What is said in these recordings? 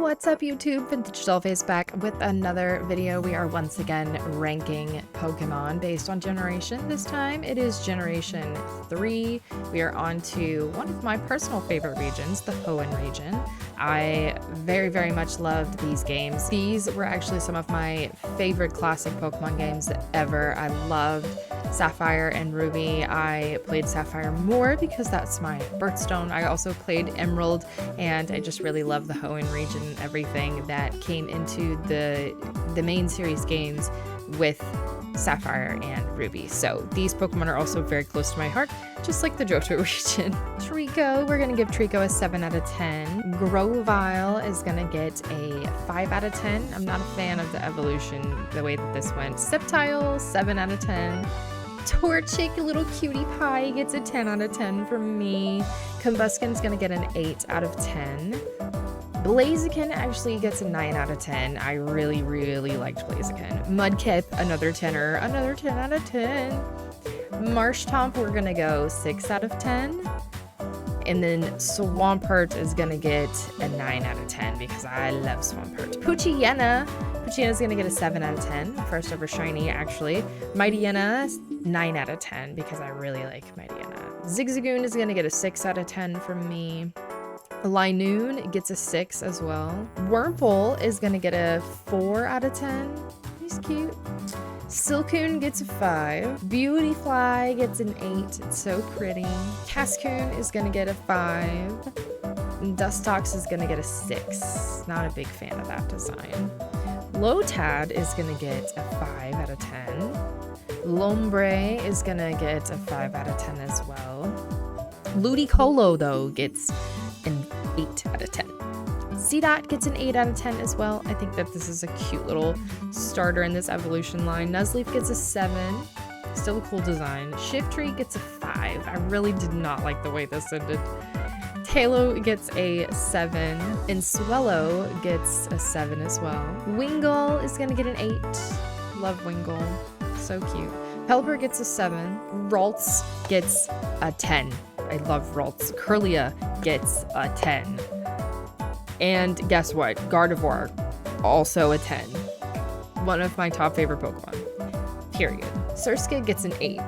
What's up YouTube? Vintage Dollface back with another video. We are once again ranking Pokemon based on generation. This time it is generation 3. We are on to one of my personal favorite regions, the Hoenn region. I very much loved these games. These were actually some of my favorite classic Pokemon games ever. I loved Sapphire and Ruby. I played Sapphire more because that's my birthstone. I also played Emerald, and I just really love the Hoenn region and everything that came into the main series games with Sapphire and Ruby. So these Pokemon are also very close to my heart, just like the Johto region. Trico, we're gonna give Trico a 7 out of 10. Grovyle is gonna get a 5 out of 10. I'm not a fan of the evolution, the way that this went. Sceptile, 7 out of 10. Torchic, little cutie pie, gets a 10 out of 10 from me. Combusken's gonna get an 8 out of 10. Blaziken actually gets a 9 out of 10. I really liked Blaziken. Mudkip, another 10-er, another 10 out of 10. Marshtomp, we're gonna go 6 out of 10. And then Swampert is gonna get a 9 out of 10 because I love Swampert. Poochyena's gonna get a 7 out of 10. First ever shiny, actually. Mightyena, 9 out of 10 because I really like Mightyena. Zigzagoon is gonna get a 6 out of 10 from me. Linoon gets a 6 as well. Wurmple is gonna get a 4 out of 10. He's cute. Silcoon gets a 5. Beautyfly gets an 8. It's so pretty. Cascoon is gonna get a 5. And Dustox is gonna get a 6. Not a big fan of that design. Lotad is gonna get a 5 out of 10. Lombre is gonna get a 5 out of 10 as well. Ludicolo though gets an 8 out of 10. Seedot gets an 8 out of 10 as well. I think that this is a cute little starter in this evolution line. Nuzleaf gets a 7. Still a cool design. Shiftry gets a 5. I really did not like the way this ended. Talo gets a 7. And Swellow gets a 7 as well. Wingull is gonna get an 8. Love Wingull. So cute. Pelipper gets a 7. Ralts gets a 10. I love Ralts. Kirlia gets a 10. And guess what? Gardevoir, also a 10. One of my top favorite Pokemon. Period. Surskit gets an 8.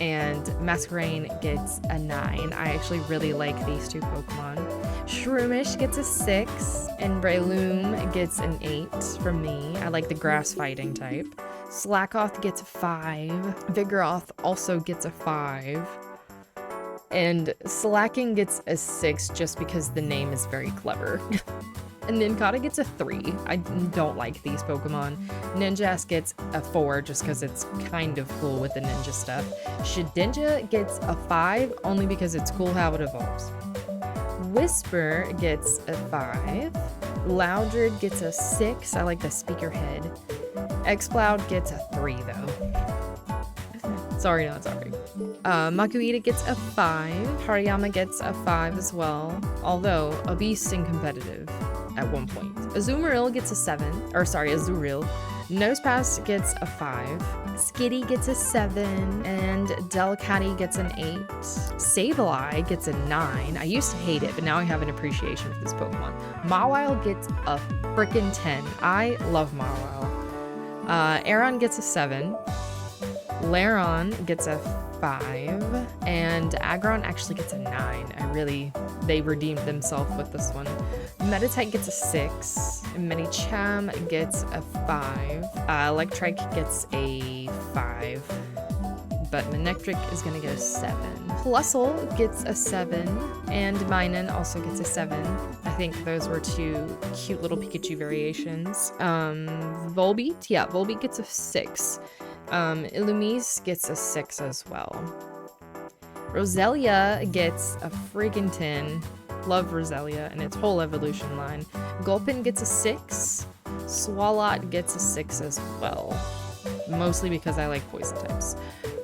And Masquerain gets a 9. I actually really like these two Pokemon. Shroomish gets a 6. And Breloom gets an 8 from me. I like the grass fighting type. Slackoth gets a 5. Vigoroth also gets a 5. And Slacking gets a 6 just because the name is very clever. And Nincada gets a 3. I don't like these Pokemon. Ninjask gets a 4 just because it's kind of cool with the ninja stuff. Shedinja gets a 5 only because it's cool how it evolves. Whisper gets a 5. Loudred gets a 6. I like the speaker head. Exploud gets a 3 though. Sorry, not sorry. Makuhita gets a 5. Hariyama gets a 5 as well, although a beast and competitive at one point. Azumarill gets a 7, or sorry, Azurill. Nosepass gets a 5. Skitty gets a 7, and Delcatty gets an 8. Sableye gets a 9. I used to hate it, but now I have an appreciation for this Pokemon. Mawile gets a frickin' 10. I love Mawile. Aron gets a 7. Lairon gets a 5, and Aggron actually gets a 9. They redeemed themselves with this one. Meditite gets a 6. Medicham gets a 5. Electrike gets a 5. But Manectric is gonna get a 7. Plusle gets a 7, and Minun also gets a 7. I think those were two cute little Pikachu variations. Volbeat? Yeah, Volbeat gets a 6. Illumise gets a 6 as well. Roselia gets a freaking 10. Love Roselia and its whole evolution line. Gulpin gets a 6. Swalot gets a 6 as well. Mostly because I like poison types.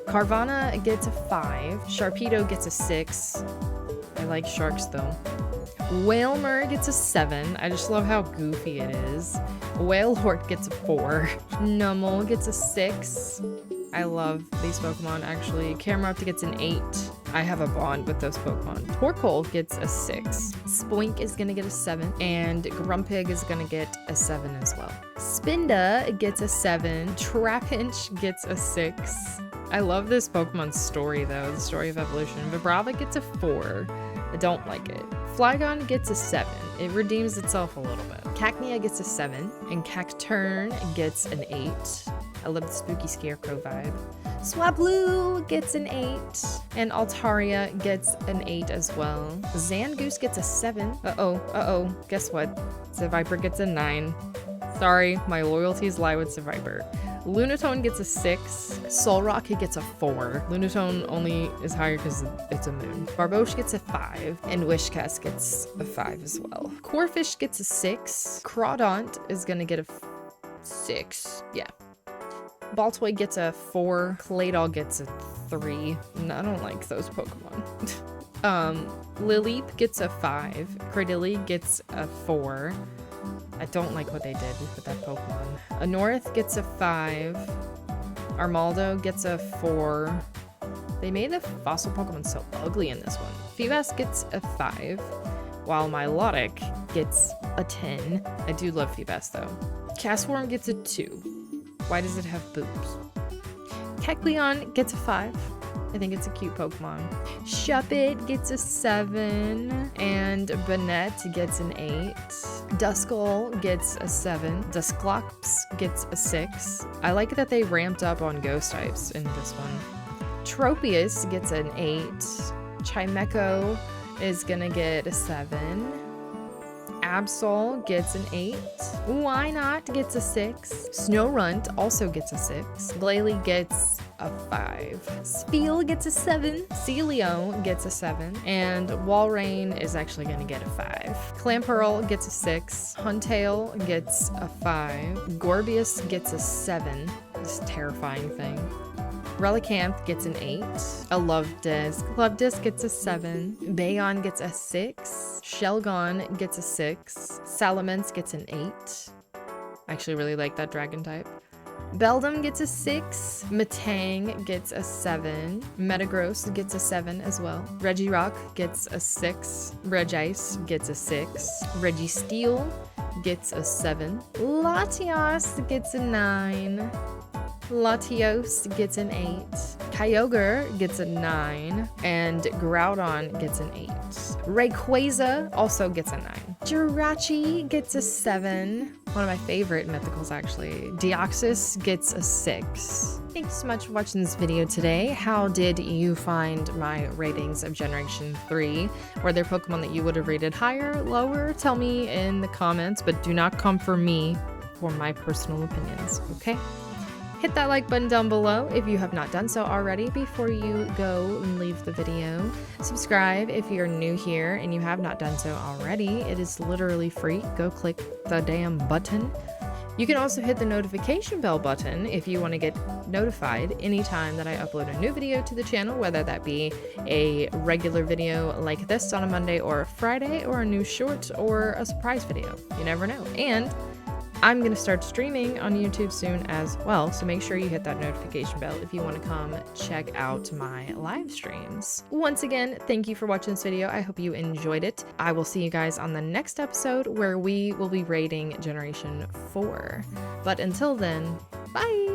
Carvana gets a 5. Sharpedo gets a 6. I like sharks though. Wailmer gets a 7. I just love how goofy it is. Wailord gets a 4. Numel gets a 6. I love these Pokemon actually. Camerupt gets an 8. I have a bond with those Pokemon. Torkoal gets a 6. Spoink is gonna get a 7. And Grumpig is gonna get a 7 as well. Spinda gets a 7. Trapinch gets a 6. I love this Pokemon's story though, the story of evolution. Vibrava gets a 4. I don't like it. Flygon gets a 7. It redeems itself a little bit. Cacnea gets a 7. And Cacturn gets an 8. I love the spooky scarecrow vibe. Swablu gets an 8. And Altaria gets an 8 as well. Zangoose gets a 7. Uh-oh. Guess what? Seviper gets a 9. Sorry, my loyalties lie with Seviper. Lunatone gets a 6. Solrock gets a 4. Lunatone only is higher because it's a moon. Barboche gets a 5. And Wishcast gets a 5 as well. Corphish gets a 6. Crawdaunt is gonna get a 6. Yeah. Baltoy gets a 4. Claydol gets a 3. No, I don't like those Pokemon. Lileep gets a 5. Cradily gets a 4. I don't like what they did with that Pokemon. Anorith gets a 5. Armaldo gets a 4. They made the fossil Pokemon so ugly in this one. Feebas gets a 5, while Milotic gets a 10. I do love Feebas though. Castform gets a 2. Why does it have boobs? Kecleon gets a 5. I think it's a cute Pokemon. Shuppet gets a 7. And Banette gets an 8. Duskull gets a 7. Dusclops gets a 6. I like that they ramped up on ghost types in this one. Tropius gets an 8. Chimecho is gonna get a 7. Absol gets an 8. Why Not gets a 6. Snorunt also gets a 6. Glalie gets a 5. Spheal gets a 7. Celio gets a 7. And Walrein is actually going to get a 5. Clamperl gets a 6. Huntail gets a 5. Gorbius gets a 7. This terrifying thing. Relicanth gets an 8. A Lovedisc gets a 7. Bayon gets a 6. Shelgon gets a 6. Salamence gets an 8. I actually really like that dragon type. Beldum gets a 6. Metang gets a 7. Metagross gets a 7 as well. Regirock gets a 6. Regice gets a 6. Registeel gets a 7. Latios gets a 9. Latios gets an 8. Kyogre gets a 9. And Groudon gets an 8. Rayquaza also gets a 9. Jirachi gets a 7. One of my favorite mythicals, actually. Deoxys gets a 6. Thank you so much for watching this video today. How did you find my ratings of Generation 3? Were there Pokemon that you would have rated higher, lower? Tell me in the comments, but do not come for me for my personal opinions, okay? Hit that like button down below if you have not done so already before you go and leave the video. Subscribe if you're new here and you have not done so already. It is literally free. Go click the damn button. You can also hit the notification bell button if you want to get notified anytime that I upload a new video to the channel, whether that be a regular video like this on a Monday or a Friday, or a new short or a surprise video. You never know. And I'm going to start streaming on YouTube soon as well, so make sure you hit that notification bell if you want to come check out my live streams. Once again, thank you for watching this video. I hope you enjoyed it. I will see you guys on the next episode where we will be rating Generation 4. But until then, bye!